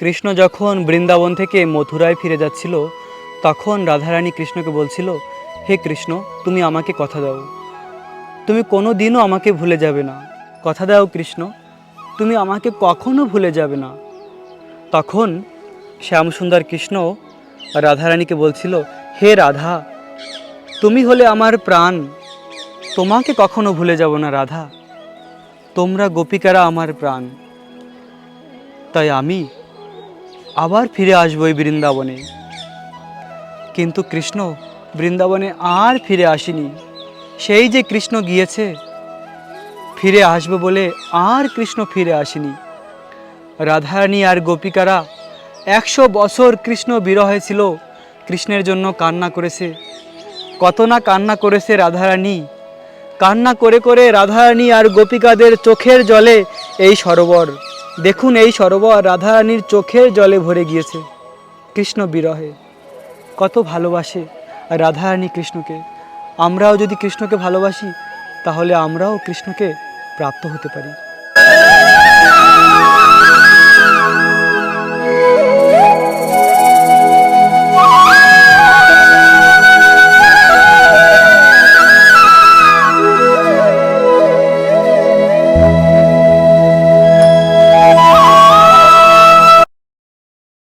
কৃষ্ণ যখন বৃন্দাবন থেকে মথুরায় ফিরে যাচ্ছিল, তখন রাধারানী কৃষ্ণকে বলছিল, হে কৃষ্ণ, তুমি আমাকে কথা দাও, তুমি কোনো দিনও আমাকে ভুলে যাবে না। কথা দাও কৃষ্ণ, তুমি আমাকে কখনো ভুলে যাবে না। তখন শ্যামসুন্দর কৃষ্ণ রাধারানীকে বলছিল, হে রাধা, তুমি হলে আমার প্রাণ, তোমাকে কখনো ভুলে যাব না রাধা। তোমরা গোপিকারা আমার প্রাণ, তাই আমি আবার ফিরে আসবো এই বৃন্দাবনে। কিন্তু কৃষ্ণ বৃন্দাবনে আর ফিরে আসেনি। সেই যে কৃষ্ণ গিয়েছে, ফিরে আসবে বলে আর কৃষ্ণ ফিরে আসেনি। রাধারানী আর গোপিকারা 100 বছর কৃষ্ণ বিরহে ছিল, কৃষ্ণের জন্য কান্না করেছে। কত না কান্না করেছে রাধারানী। কান্না করে করে রাধারানী আর গোপিকাদের চোখের জলে এই সরোবর, দেখুন এই সরোবর রাধারানীর চোখের জলে ভরে গিয়েছে। কৃষ্ণ বিরহে কত ভালোবাসে রাধারানী কৃষ্ণকে। আমরাও যদি কৃষ্ণকে ভালোবাসি, তাহলে আমরাও কৃষ্ণকে প্রাপ্ত হতে পারি।